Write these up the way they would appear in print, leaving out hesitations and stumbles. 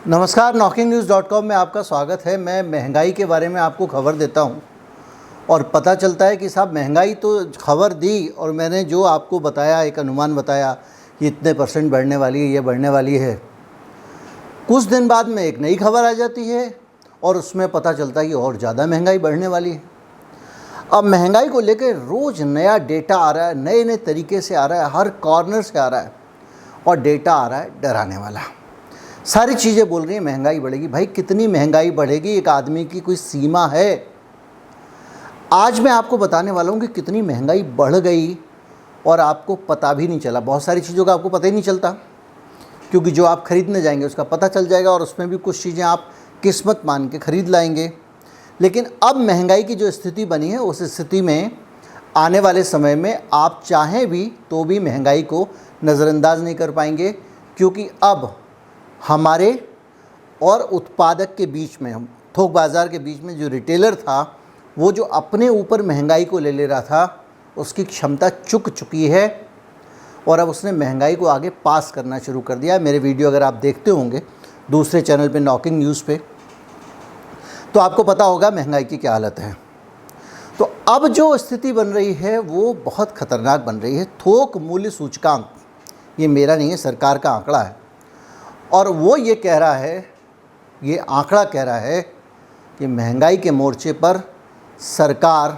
नमस्कार, knocking-news.com में आपका स्वागत है। मैं महंगाई के बारे में आपको खबर देता हूं और पता चलता है कि साहब महंगाई तो खबर दी और मैंने जो आपको बताया, एक अनुमान बताया कि इतने % बढ़ने वाली है, ये बढ़ने वाली है। कुछ दिन बाद में एक नई खबर आ जाती है और उसमें पता चलता है कि और ज़्यादा महंगाई बढ़ने वाली है। अब महंगाई को लेकर रोज़ नया डेटा आ रहा है, नए नए तरीके से आ रहा है, हर कॉर्नर से आ रहा है और डेटा आ रहा है डराने वाला। सारी चीज़ें बोल रही हैं महंगाई बढ़ेगी। भाई कितनी महंगाई बढ़ेगी, एक आदमी की कोई सीमा है? आज मैं आपको बताने वाला हूँ कि कितनी महंगाई बढ़ गई और आपको पता भी नहीं चला। बहुत सारी चीज़ों का आपको पता ही नहीं चलता, क्योंकि जो आप ख़रीदने जाएंगे उसका पता चल जाएगा और उसमें भी कुछ चीज़ें आप किस्मत मान के ख़रीद लाएंगे। लेकिन अब महंगाई की जो स्थिति बनी है, उस स्थिति में आने वाले समय में आप चाहें भी तो भी महंगाई को नज़रअंदाज नहीं कर पाएंगे, क्योंकि अब हमारे और उत्पादक के बीच में, हम थोक बाज़ार के बीच में जो रिटेलर था, वो जो अपने ऊपर महंगाई को ले रहा था, उसकी क्षमता चुक चुकी है और अब उसने महंगाई को आगे पास करना शुरू कर दिया है। मेरे वीडियो अगर आप देखते होंगे दूसरे चैनल पे, नॉकिंग न्यूज़ पे, तो आपको पता होगा महंगाई की क्या हालत है। तो अब जो स्थिति बन रही है वो बहुत ख़तरनाक बन रही है। थोक मूल्य सूचकांक, ये मेरा नहीं है, सरकार का आंकड़ा है और वो ये कह रहा है, ये आंकड़ा कह रहा है कि महंगाई के मोर्चे पर सरकार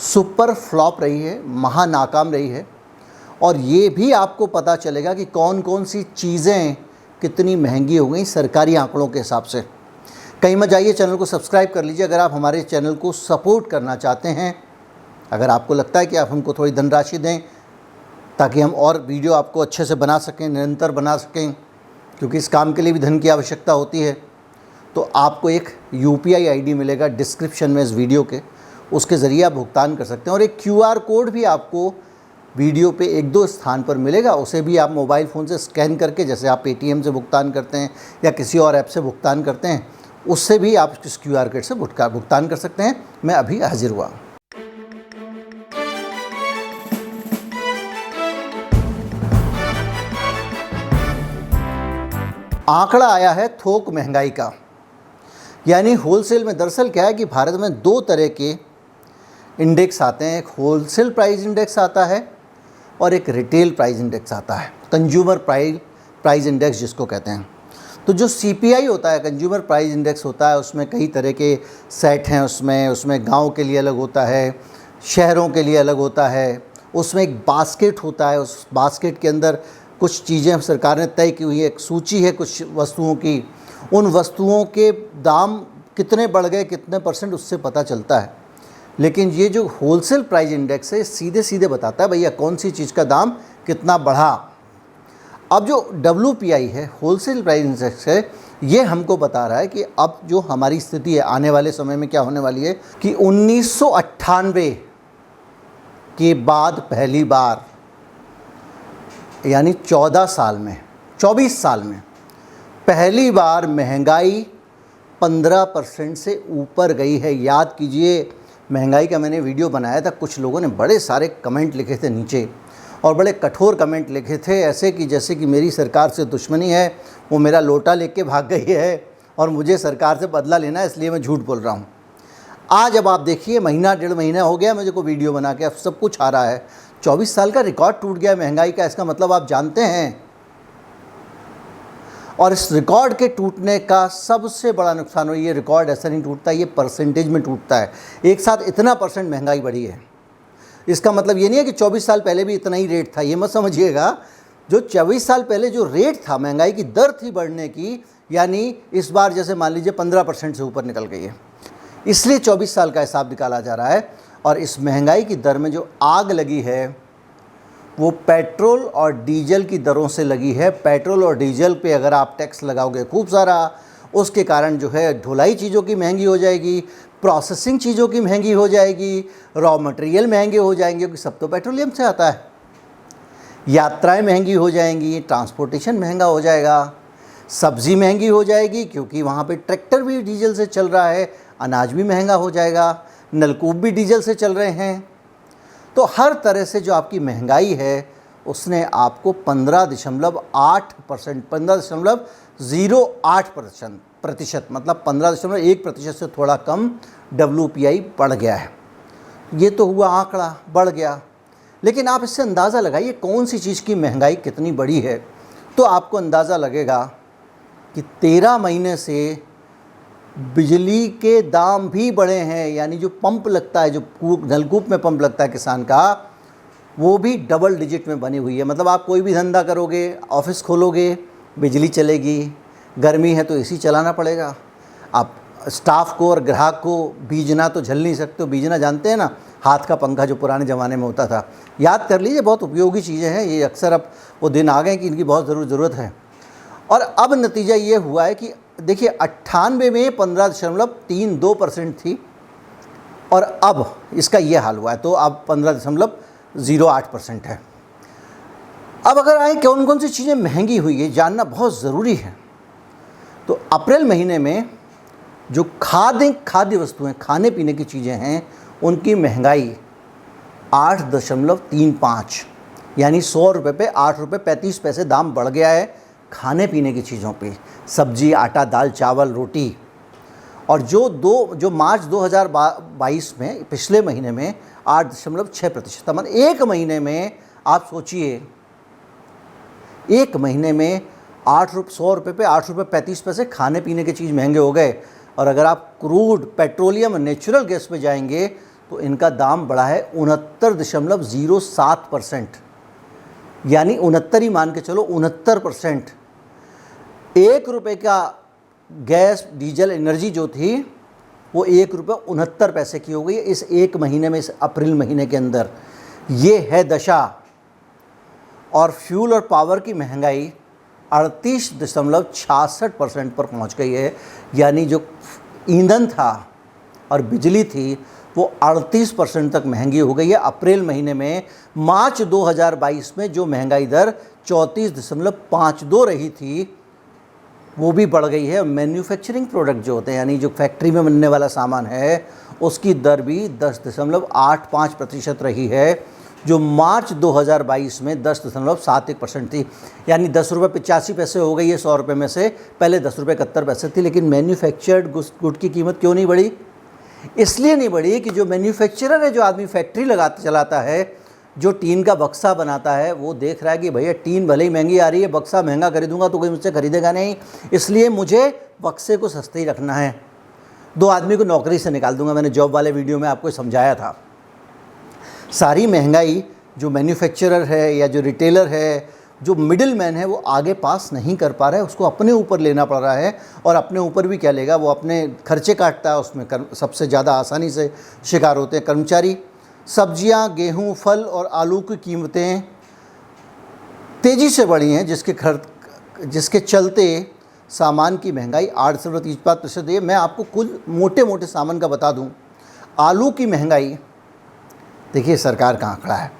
सुपर फ्लॉप रही है, महा नाकाम रही है। और ये भी आपको पता चलेगा कि कौन कौन सी चीज़ें कितनी महंगी हो गई सरकारी आंकड़ों के हिसाब से। कहीं मत जाइए, चैनल को सब्सक्राइब कर लीजिए अगर आप हमारे चैनल को सपोर्ट करना चाहते हैं। अगर आपको लगता है कि आप हमको थोड़ी धनराशि दें ताकि हम और वीडियो आपको अच्छे से बना सकें, निरंतर बना सकें, क्योंकि इस काम के लिए भी धन की आवश्यकता होती है, तो आपको एक UPI ID मिलेगा डिस्क्रिप्शन में इस वीडियो के, उसके ज़रिए आप भुगतान कर सकते हैं। और एक QR कोड भी आपको वीडियो पे 1-2 स्थान पर मिलेगा, उसे भी आप मोबाइल फ़ोन से स्कैन करके, जैसे आप पेटीएम से भुगतान करते हैं या किसी और ऐप से भुगतान करते हैं, उससे भी आप इस QR कोड से भुगतान कर सकते हैं। मैं अभी हाजिर हुआ। आंकड़ा आया है थोक महंगाई का, यानी होलसेल में। दरअसल क्या है कि भारत में 2 तरह के इंडेक्स आते हैं, एक होलसेल प्राइस इंडेक्स आता है और एक रिटेल प्राइस इंडेक्स आता है, कंज्यूमर प्राइस इंडेक्स जिसको कहते हैं। तो जो CPI होता है, कंज्यूमर प्राइस इंडेक्स होता है, उसमें कई तरह के सेट हैं। उसमें गाँव के लिए अलग होता है, शहरों के लिए अलग होता है, उसमें एक बास्केट होता है, उस बास्केट के अंदर कुछ चीज़ें सरकार ने तय की हुई है, एक सूची है कुछ वस्तुओं की। उन वस्तुओं के दाम कितने बढ़ गए, कितने %, उससे पता चलता है। लेकिन ये जो होलसेल प्राइस इंडेक्स है, सीधे सीधे बताता है भैया कौन सी चीज़ का दाम कितना बढ़ा। अब जो WPI है, होलसेल प्राइस इंडेक्स है, ये हमको बता रहा है कि अब जो हमारी स्थिति है आने वाले समय में क्या होने वाली है कि 1998 के बाद पहली बार, यानी 24 साल में पहली बार महंगाई 15% से ऊपर गई है। याद कीजिए, महंगाई का मैंने वीडियो बनाया था, कुछ लोगों ने बड़े सारे कमेंट लिखे थे नीचे और बड़े कठोर कमेंट लिखे थे, ऐसे कि जैसे कि मेरी सरकार से दुश्मनी है, वो मेरा लोटा लेके भाग गई है और मुझे सरकार से बदला लेना है, इसलिए मैं झूठ बोल रहा हूँ। आज अब आप देखिए, महीना 1.5 महीना हो गया मुझे को वीडियो बना के, अब सब कुछ आ रहा है। 24 साल का रिकॉर्ड टूट गया महंगाई का, इसका मतलब आप जानते हैं। और इस रिकॉर्ड के टूटने का सबसे बड़ा नुकसान हो, ये रिकॉर्ड ऐसा नहीं टूटता, ये परसेंटेज में टूटता है। एक साथ इतना % महंगाई बढ़ी है, इसका मतलब ये नहीं है कि 24 साल पहले भी इतना ही रेट था, ये मत समझिएगा। जो 24 साल पहले जो रेट था, महंगाई की दर थी बढ़ने की, यानी इस बार जैसे मान लीजिए 15% से ऊपर निकल गई है, इसलिए 24 साल का हिसाब निकाला जा रहा है। और इस महंगाई की दर में जो आग लगी है वो पेट्रोल और डीजल की दरों से लगी है। पेट्रोल और डीजल पे अगर आप टैक्स लगाओगे खूब सारा, उसके कारण जो है ढुलाई चीज़ों की महंगी हो जाएगी, प्रोसेसिंग चीज़ों की महंगी हो जाएगी, रॉ मटेरियल महंगे हो जाएंगे, क्योंकि सब तो पेट्रोलियम से आता है। यात्राएं महंगी हो जाएंगी, ट्रांसपोर्टेशन महंगा हो जाएगा, सब्ज़ी महंगी हो जाएगी क्योंकि वहाँ पे ट्रैक्टर भी डीजल से चल रहा है, अनाज भी महंगा हो जाएगा, नलकूप भी डीजल से चल रहे हैं। तो हर तरह से जो आपकी महंगाई है उसने आपको 15.8%, 0.08% मतलब 15.1% से थोड़ा कम WPI बढ़ गया है। ये तो हुआ आंकड़ा बढ़ गया, लेकिन आप इससे अंदाज़ा लगाइए कौन सी चीज़ की महंगाई कितनी बड़ी है, तो आपको अंदाज़ा लगेगा कि 13 महीने से बिजली के दाम भी बढ़े हैं। यानी जो पंप लगता है, जो नलकूप में पंप लगता है किसान का, वो भी डबल डिजिट में बनी हुई है। मतलब आप कोई भी धंधा करोगे, ऑफिस खोलोगे, बिजली चलेगी, गर्मी है तो एसी चलाना पड़ेगा। आप स्टाफ को और ग्राहक को बीजना तो झल नहीं सकते हो। बीजना जानते हैं ना, हाथ का पंखा जो पुराने ज़माने में होता था, याद कर लीजिए, बहुत उपयोगी चीज़ें हैं ये। अक्सर अब वो दिन आ गए कि इनकी बहुत ज़रूरत है। और अब नतीजा ये हुआ है कि देखिए 98 में 15.32% थी और अब इसका ये हाल हुआ है, तो अब 15.08% है। अब अगर आए कौन कौन सी चीज़ें महंगी हुई है, जानना बहुत ज़रूरी है। तो अप्रैल महीने में जो खाद्य वस्तुएं, खाने पीने की चीज़ें हैं, उनकी महंगाई 8.35, यानी 100 रुपये पे 8 रुपये 35 पैसे दाम बढ़ गया है खाने पीने की चीज़ों पे, सब्जी, आटा, दाल, चावल, रोटी। और जो मार्च 2022 में, पिछले महीने में 8.6%, मतलब एक महीने में आप सोचिए, एक महीने में 100 रुपये पे 8 रुपये 35 पैसे खाने पीने की चीज़ महंगे हो गए। और अगर आप क्रूड, पेट्रोलियम, नेचुरल गैस पे जाएंगे तो इनका दाम बढ़ा है 69.07%, यानी 69 ही मान के चलो, 69%। 1 रुपये का गैस, डीजल, एनर्जी जो थी वो 1 रुपये 69 पैसे की हो गई है इस एक महीने में, इस अप्रैल महीने के अंदर। ये है दशा। और फ्यूल और पावर की महंगाई 38.66% पर पहुंच गई है। यानी जो ईंधन था और बिजली थी वो 38% तक महंगी हो गई है अप्रैल महीने में। मार्च 2022 में जो महंगाई दर 34.52 रही थी वो भी बढ़ गई है। मैन्युफैक्चरिंग प्रोडक्ट जो होते हैं, यानी जो फैक्ट्री में बनने वाला सामान है, उसकी दर भी 10.85% रही है, जो मार्च 2022 में 10.71% थी। यानी 10 रुपये 85 पैसे हो गई है 100 रुपये में से। पहले 10 रुपये 71 पैसे थी। लेकिन मैन्युफैक्चर्ड गुड की कीमत क्यों नहीं बढ़ी? इसलिए नहीं बढ़ी कि जो मैन्युफैक्चरर है, जो आदमी फैक्ट्री चलाता है, जो टीन का बक्सा बनाता है, वो देख रहा है कि भैया टीन भले ही महंगी आ रही है, बक्सा महंगा खरीदूंगा तो कोई मुझसे खरीदेगा नहीं, इसलिए मुझे बक्से को सस्ते ही रखना है। 2 आदमी को नौकरी से निकाल दूंगा। मैंने जॉब वाले वीडियो में आपको समझाया था। सारी महंगाई जो मैन्युफैक्चरर है या जो रिटेलर है, जो मिडिल मैन है, वो आगे पास नहीं कर पा रहा है, उसको अपने ऊपर लेना पड़ रहा है। और अपने ऊपर भी क्या लेगा, वो अपने खर्चे काटता है, उसमें सबसे ज़्यादा आसानी से शिकार होते हैं कर्मचारी। सब्जियां, गेहूं, फल और आलू की कीमतें तेज़ी से बढ़ी हैं, जिसके चलते सामान की महंगाई 8.35% है। मैं आपको कुछ मोटे मोटे सामान का बता दूं। आलू की महंगाई, देखिए सरकार का आंकड़ा है,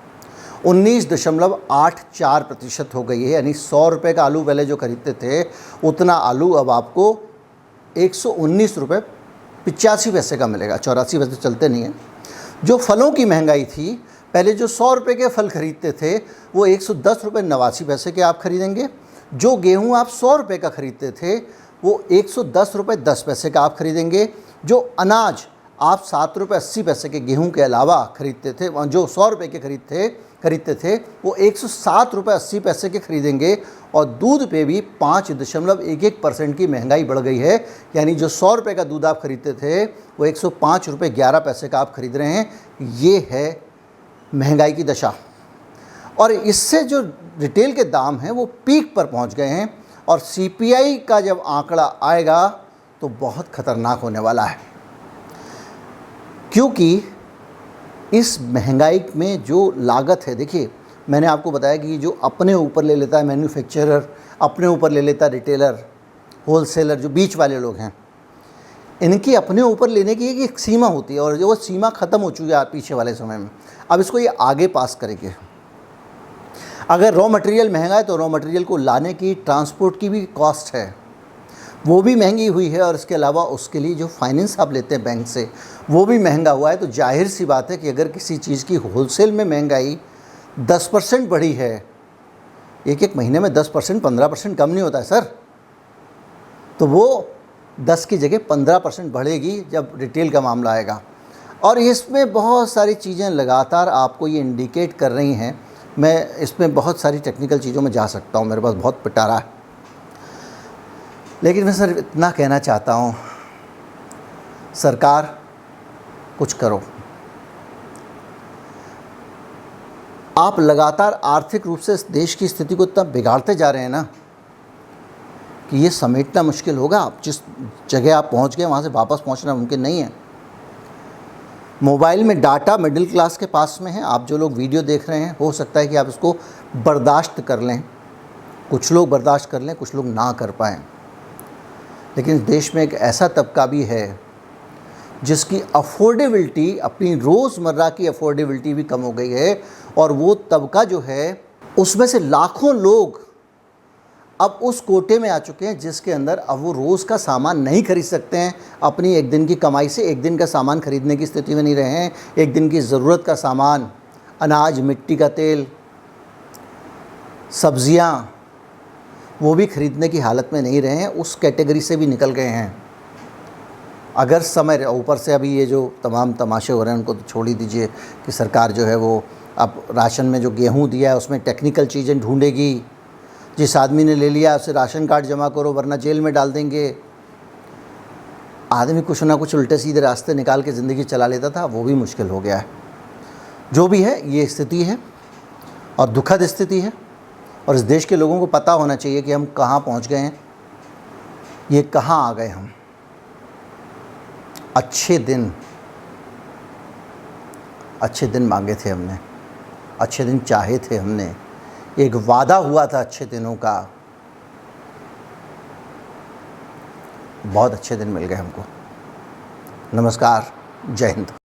19.84% हो गई है। यानी 100 रुपये का आलू पहले जो खरीदते थे, उतना आलू अब आपको 119 रुपये 85 पैसे का मिलेगा। 84 पैसे चलते नहीं हैं। जो फलों की महंगाई थी, पहले जो 100 रुपये के फल खरीदते थे वो 110 रुपये 89 पैसे के आप खरीदेंगे। जो गेहूं आप 100 रुपये का खरीदते थे वो 110 रुपये 10 पैसे का आप खरीदेंगे। जो अनाज आप 7 रुपये 80 पैसे के गेहूं के अलावा खरीदते थे, जो 100 रुपये के खरीदते थे वो 107 रुपये 80 पैसे के खरीदेंगे। और दूध पे भी 5.11% की महंगाई बढ़ गई है। यानी जो 100 रुपये का दूध आप खरीदते थे वो 105 रुपये 11 पैसे का आप खरीद रहे हैं। ये है महंगाई की दशा। और इससे जो रिटेल के दाम हैं वो पीक पर पहुंच गए हैं। और CPI का जब आंकड़ा आएगा तो बहुत ख़तरनाक होने वाला है, क्योंकि इस महंगाई में जो लागत है, देखिए मैंने आपको बताया कि जो अपने ऊपर ले लेता है मैन्युफैक्चरर, अपने ऊपर ले लेता है रिटेलर, होलसेलर, जो बीच वाले लोग हैं, इनकी अपने ऊपर लेने की एक सीमा होती है। और जो वो सीमा ख़त्म हो चुकी है पीछे वाले समय में। अब इसको ये आगे पास करेंगे। अगर रॉ मटेरियल महंगा है तो रॉ मटेरियल को लाने की, ट्रांसपोर्ट की भी कॉस्ट है, वो भी महंगी हुई है। और इसके अलावा उसके लिए जो फाइनेंस आप लेते हैं बैंक से, वो भी महंगा हुआ है। तो जाहिर सी बात है कि अगर किसी चीज़ की होलसेल में महंगाई 10% बढ़ी है, एक महीने में 10% 15% कम नहीं होता है सर। तो वो 10 की जगह 15% बढ़ेगी जब रिटेल का मामला आएगा। और इसमें बहुत सारी चीज़ें लगातार आपको ये इंडिकेट कर रही हैं। मैं इसमें बहुत सारी टेक्निकल चीज़ों में जा सकता हूँ, मेरे पास बहुत पिटारा है, लेकिन मैं सिर्फ इतना कहना चाहता हूँ, सरकार कुछ करो। आप लगातार आर्थिक रूप से इस देश की स्थिति को इतना बिगाड़ते जा रहे हैं ना कि ये समेटना मुश्किल होगा। आप जिस जगह आप पहुंच गए वहाँ से वापस पहुंचना मुमकिन नहीं है। मोबाइल में डाटा मिडिल क्लास के पास में है। आप जो लोग वीडियो देख रहे हैं, हो सकता है कि आप इसको बर्दाश्त कर लें, कुछ लोग बर्दाश्त कर लें, कुछ लोग ना कर पाएँ। लेकिन इस देश में एक ऐसा तबका भी है जिसकी अफोर्डेबिलिटी, अपनी रोज़मर्रा की अफोर्डेबिलिटी भी कम हो गई है, और वो तबका जो है उसमें से लाखों लोग अब उस कोटे में आ चुके हैं जिसके अंदर अब वो रोज़ का सामान नहीं खरीद सकते हैं। अपनी एक दिन की कमाई से एक दिन का सामान खरीदने की स्थिति में नहीं रहे हैं। एक दिन की ज़रूरत का सामान, अनाज, मिट्टी का तेल, सब्जियां, वो भी खरीदने की हालत में नहीं रहे हैं, उस कैटेगरी से भी निकल गए हैं। अगर समय, ऊपर से अभी ये जो तमाम तमाशे हो रहे हैं उनको तो छोड़ ही दीजिए कि सरकार जो है वो अब राशन में जो गेहूं दिया है उसमें टेक्निकल चीज़ें ढूंढेगी। जिस आदमी ने ले लिया उसे राशन कार्ड जमा करो वरना जेल में डाल देंगे। आदमी कुछ ना कुछ उल्टे सीधे रास्ते निकाल के ज़िंदगी चला लेता था, वो भी मुश्किल हो गया है। जो भी है, ये स्थिति है और दुखद स्थिति है, और इस देश के लोगों को पता होना चाहिए कि हम कहाँ पहुँच गए हैं, ये कहाँ आ गए हम। अच्छे दिन मांगे थे हमने, अच्छे दिन चाहे थे हमने, एक वादा हुआ था अच्छे दिनों का। बहुत अच्छे दिन मिल गए हमको। नमस्कार, जय हिंद।